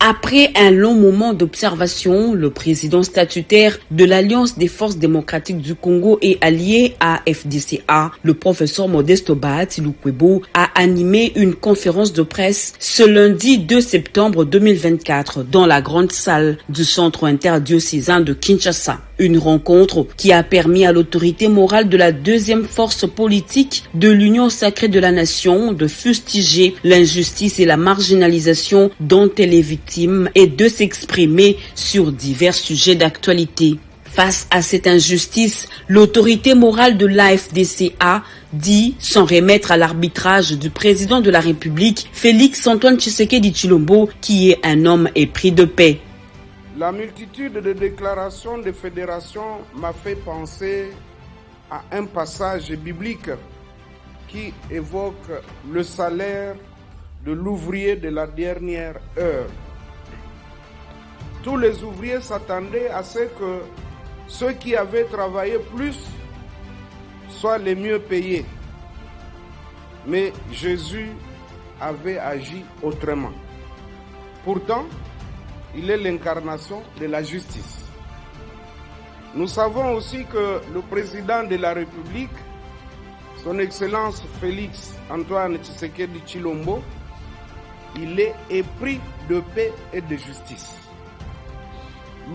Après un long moment d'observation, le président statutaire de l'Alliance des forces démocratiques du Congo et allié à FDCA, le professeur Modeste Bahati Lukwebo, a animé une conférence de presse ce lundi 2 septembre 2024 dans la grande salle du centre interdiocésain de Kinshasa. Une rencontre qui a permis à l'autorité morale de la deuxième force politique de l'Union sacrée de la nation de fustiger l'injustice et la marginalisation dont elle est victime et de s'exprimer sur divers sujets d'actualité. Face à cette injustice, l'autorité morale de l'AFDCA dit s'en remettre à l'arbitrage du président de la République, Félix-Antoine Tshisekedi Tshilombo, qui est un homme épris de paix. La multitude de déclarations de fédération m'a fait penser à un passage biblique qui évoque le salaire de l'ouvrier de la dernière heure. Tous les ouvriers s'attendaient à ce que ceux qui avaient travaillé plus soient les mieux payés. Mais Jésus avait agi autrement. Pourtant, il est l'incarnation de la justice. Nous savons aussi que le président de la République, son Excellence Félix-Antoine Tshisekedi Tshilombo, il est épris de paix et de justice.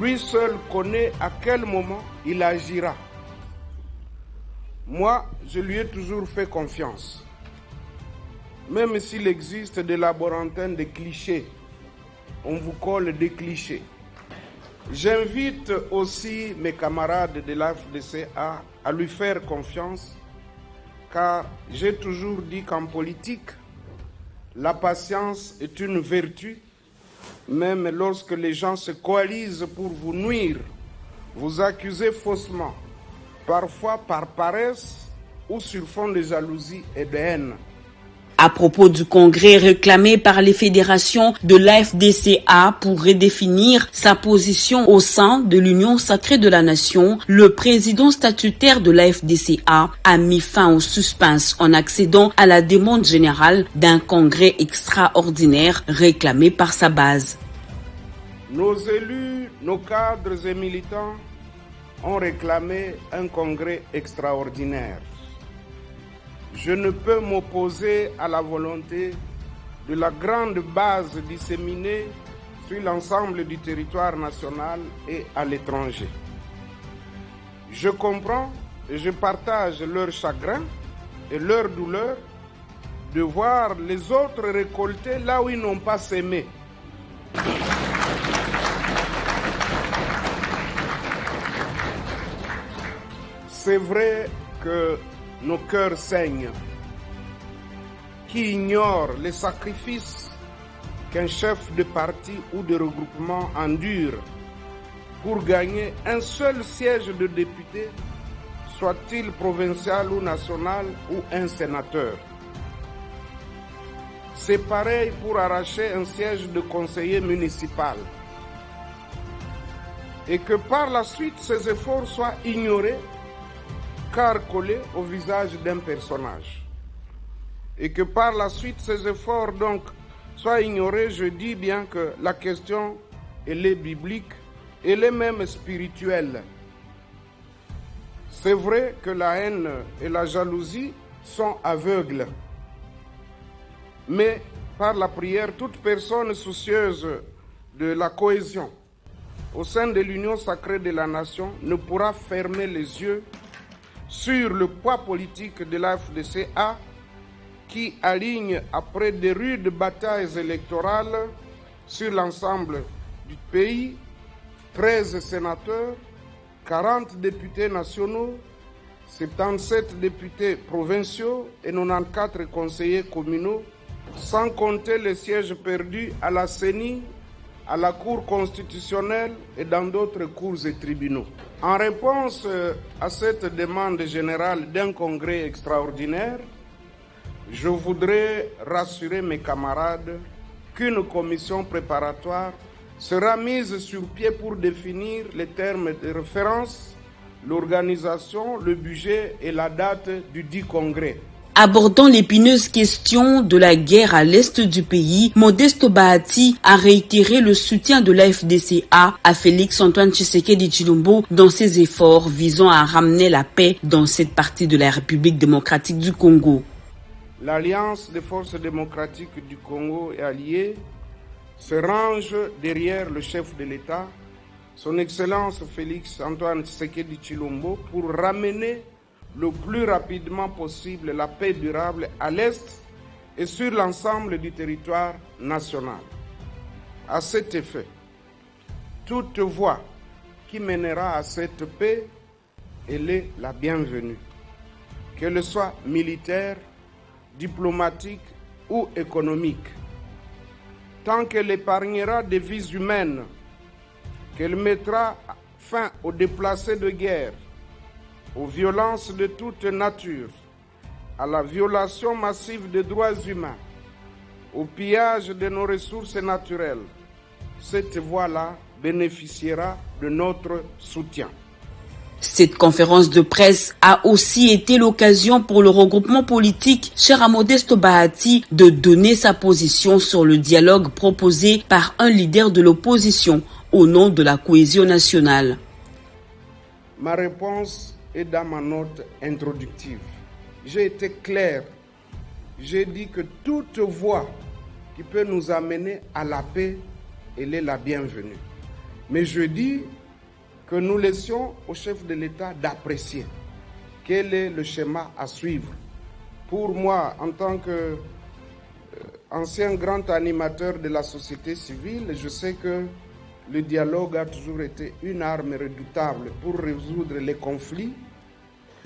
Lui seul connaît à quel moment il agira. Moi, je lui ai toujours fait confiance. Même s'il existe des laborantins de clichés, on vous colle des clichés. J'invite aussi mes camarades de l'AFDCA à lui faire confiance, car j'ai toujours dit qu'en politique, la patience est une vertu, même lorsque les gens se coalisent pour vous nuire, vous accuser faussement, parfois par paresse ou sur fond de jalousie et de haine. À propos du congrès réclamé par les fédérations de l'AFDCA pour redéfinir sa position au sein de l'Union sacrée de la nation, le président statutaire de l'AFDCA a mis fin au suspense en accédant à la demande générale d'un congrès extraordinaire réclamé par sa base. Nos élus, nos cadres et militants ont réclamé un congrès extraordinaire. Je ne peux m'opposer à la volonté de la grande base disséminée sur l'ensemble du territoire national et à l'étranger. Je comprends et je partage leur chagrin et leur douleur de voir les autres récolter là où ils n'ont pas sémé. C'est vrai que nos cœurs saignent. Qui ignore les sacrifices qu'un chef de parti ou de regroupement endure pour gagner un seul siège de député, soit-il provincial ou national ou un sénateur. C'est pareil pour arracher un siège de conseiller municipal. Et que par la suite, ces efforts soient ignorés car collé au visage d'un personnage. Et que par la suite, ces efforts donc soient ignorés, je dis bien que la question, elle est biblique, elle est même spirituelle. C'est vrai que la haine et la jalousie sont aveugles. Mais par la prière, toute personne soucieuse de la cohésion au sein de l'Union sacrée de la nation ne pourra fermer les yeux sur le poids politique de l'AFDCA qui aligne après de rudes batailles électorales sur l'ensemble du pays 13 sénateurs, 40 députés nationaux, 77 députés provinciaux et 94 conseillers communaux, sans compter les sièges perdus à la CENI, à la Cour constitutionnelle et dans d'autres cours et tribunaux. En réponse à cette demande générale d'un congrès extraordinaire, je voudrais rassurer mes camarades qu'une commission préparatoire sera mise sur pied pour définir les termes de référence, l'organisation, le budget et la date du dit congrès. Abordant l'épineuse question de la guerre à l'est du pays, Modeste Bahati a réitéré le soutien de la FDCA à Félix-Antoine Tshisekedi Tshilombo dans ses efforts visant à ramener la paix dans cette partie de la République démocratique du Congo. L'Alliance des forces démocratiques du Congo et alliés se range derrière le chef de l'État, son Excellence Félix-Antoine Tshisekedi Tshilombo, pour ramener le plus rapidement possible la paix durable à l'Est et sur l'ensemble du territoire national. À cet effet, toute voie qui mènera à cette paix, elle est la bienvenue, qu'elle soit militaire, diplomatique ou économique. Tant qu'elle épargnera des vies humaines, qu'elle mettra fin aux déplacés de guerre, aux violences de toute nature, à la violation massive des droits humains, au pillage de nos ressources naturelles, cette voie-là bénéficiera de notre soutien. Cette conférence de presse a aussi été l'occasion pour le regroupement politique cher à Modeste Bahati de donner sa position sur le dialogue proposé par un leader de l'opposition au nom de la cohésion nationale. Ma réponse est dans ma note introductive. J'ai été clair. J'ai dit que toute voie qui peut nous amener à la paix, elle est la bienvenue. Mais je dis que nous laissions au chef de l'État d'apprécier quel est le schéma à suivre. Pour moi, en tant qu'ancien grand animateur de la société civile, je sais que le dialogue a toujours été une arme redoutable pour résoudre les conflits.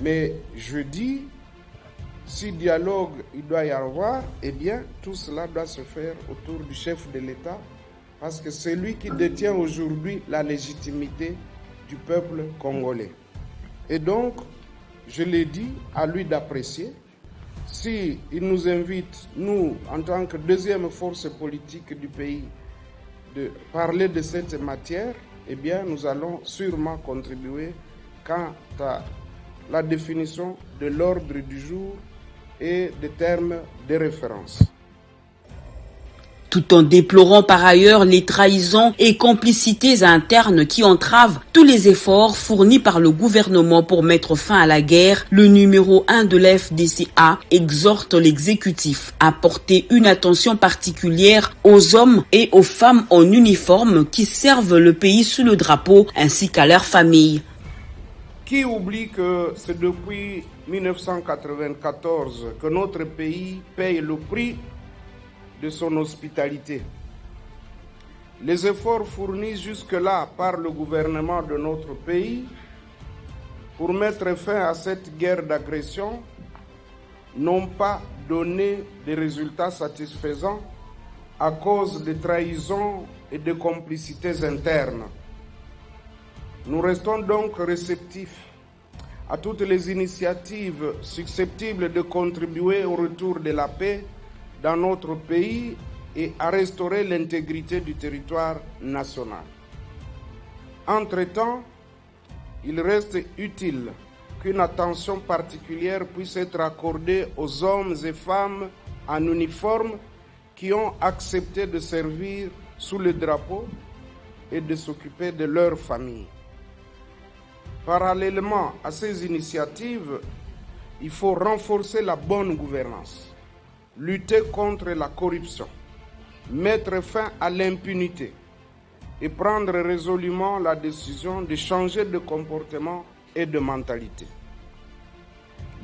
Mais je dis, si dialogue il doit y avoir, eh bien tout cela doit se faire autour du chef de l'État, parce que c'est lui qui détient aujourd'hui la légitimité du peuple congolais. Et donc, je l'ai dit, à lui d'apprécier. Si il nous invite, nous, en tant que deuxième force politique du pays, de parler de cette matière, eh bien, nous allons sûrement contribuer quant à la définition de l'ordre du jour et des termes de référence. Tout en déplorant par ailleurs les trahisons et complicités internes qui entravent tous les efforts fournis par le gouvernement pour mettre fin à la guerre, le numéro 1 de la FDCA exhorte l'exécutif à porter une attention particulière aux hommes et aux femmes en uniforme qui servent le pays sous le drapeau ainsi qu'à leurs familles. Qui oublie que c'est depuis 1994 que notre pays paye le prix de son hospitalité. Les efforts fournis jusque-là par le gouvernement de notre pays pour mettre fin à cette guerre d'agression n'ont pas donné des résultats satisfaisants à cause de trahisons et de complicités internes. Nous restons donc réceptifs à toutes les initiatives susceptibles de contribuer au retour de la paix dans notre pays et à restaurer l'intégrité du territoire national. Entre-temps, il reste utile qu'une attention particulière puisse être accordée aux hommes et femmes en uniforme qui ont accepté de servir sous le drapeau et de s'occuper de leur famille. Parallèlement à ces initiatives, il faut renforcer la bonne gouvernance, lutter contre la corruption, mettre fin à l'impunité et prendre résolument la décision de changer de comportement et de mentalité.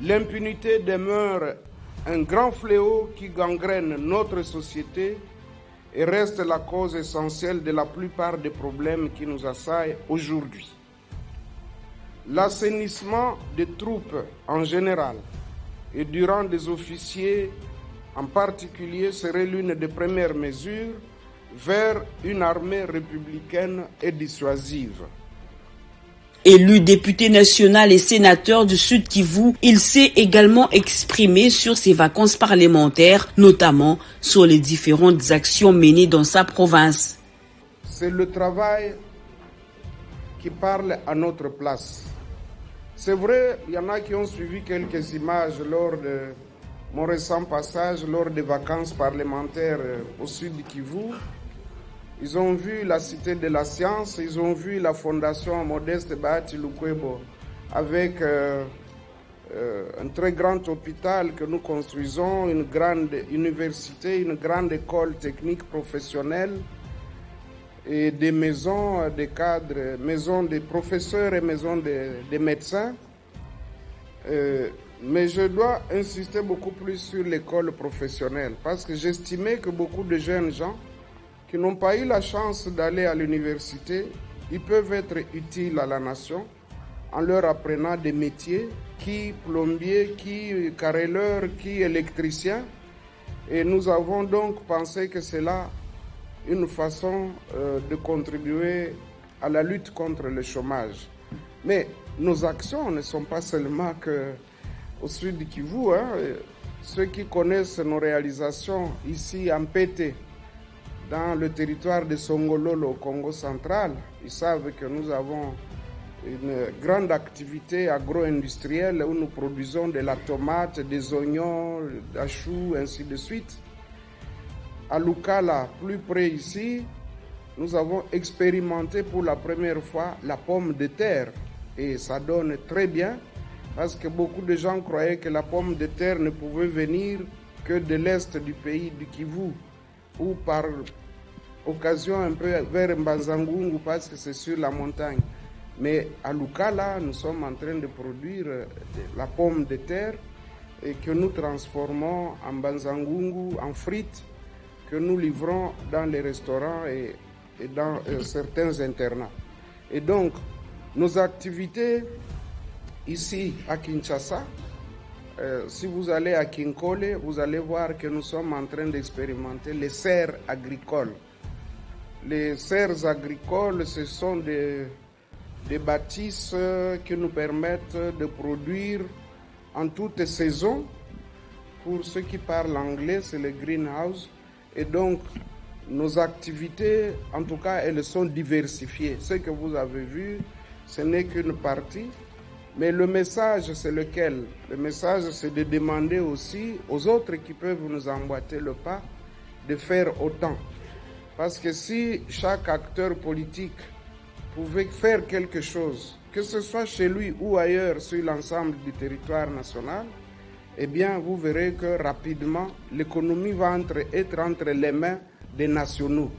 L'impunité demeure un grand fléau qui gangrène notre société et reste la cause essentielle de la plupart des problèmes qui nous assaillent aujourd'hui. L'assainissement des troupes en général et du rang des officiers en particulier serait l'une des premières mesures vers une armée républicaine et dissuasive. Élu député national et sénateur du Sud Kivu, il s'est également exprimé sur ses vacances parlementaires, notamment sur les différentes actions menées dans sa province. C'est le travail qui parle à notre place. C'est vrai, il y en a qui ont suivi quelques images lors de mon récent passage lors des vacances parlementaires au sud du Kivu. Ils ont vu la Cité de la Science, ils ont vu la Fondation Modeste Bahati Lukwebo avec un très grand hôpital que nous construisons, une grande université, une grande école technique professionnelle et des maisons des cadres, maisons des professeurs et maisons des médecins. Mais je dois insister beaucoup plus sur l'école professionnelle parce que j'estimais que beaucoup de jeunes gens qui n'ont pas eu la chance d'aller à l'université, ils peuvent être utiles à la nation en leur apprenant des métiers, qui plombier, qui carreleur, qui électricien. Et nous avons donc pensé que c'est là une façon de contribuer à la lutte contre le chômage. Mais nos actions ne sont pas seulement au sud du Kivu. Ceux qui connaissent nos réalisations ici en PT, dans le territoire de Songololo au Congo central, ils savent que nous avons une grande activité agro-industrielle où nous produisons de la tomate, des oignons, des choux, ainsi de suite. À Lukala, plus près ici, nous avons expérimenté pour la première fois la pomme de terre et ça donne très bien parce que beaucoup de gens croyaient que la pomme de terre ne pouvait venir que de l'est du pays du Kivu ou par occasion un peu vers Mbanzangungu parce que c'est sur la montagne. Mais à Lukala, nous sommes en train de produire la pomme de terre et que nous transformons en Mbanzangungu, en frites, que nous livrons dans les restaurants et dans certains internats. Et donc, nos activités ici à Kinshasa, si vous allez à Kinkole, vous allez voir que nous sommes en train d'expérimenter les serres agricoles. Les serres agricoles, ce sont des bâtisses qui nous permettent de produire en toute saison. Pour ceux qui parlent anglais, c'est le greenhouse. Et donc, nos activités, en tout cas, elles sont diversifiées. Ce que vous avez vu, ce n'est qu'une partie. Mais le message, c'est lequel? Le message, c'est de demander aussi aux autres qui peuvent nous emboîter le pas de faire autant. Parce que si chaque acteur politique pouvait faire quelque chose, que ce soit chez lui ou ailleurs sur l'ensemble du territoire national, eh bien, vous verrez que rapidement, l'économie va être entre les mains des nationaux.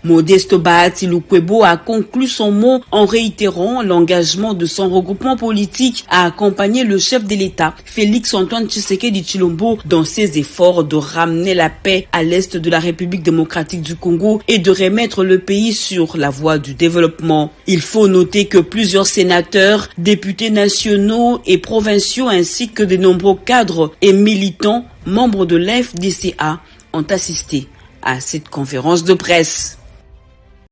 Modeste Bahati Lukwebo a conclu son mot en réitérant l'engagement de son regroupement politique à accompagner le chef de l'État, Félix-Antoine Tshisekedi Tshilombo, dans ses efforts de ramener la paix à l'est de la République démocratique du Congo et de remettre le pays sur la voie du développement. Il faut noter que plusieurs sénateurs, députés nationaux et provinciaux ainsi que de nombreux cadres et militants, membres de l'FDCA, ont assisté à cette conférence de presse.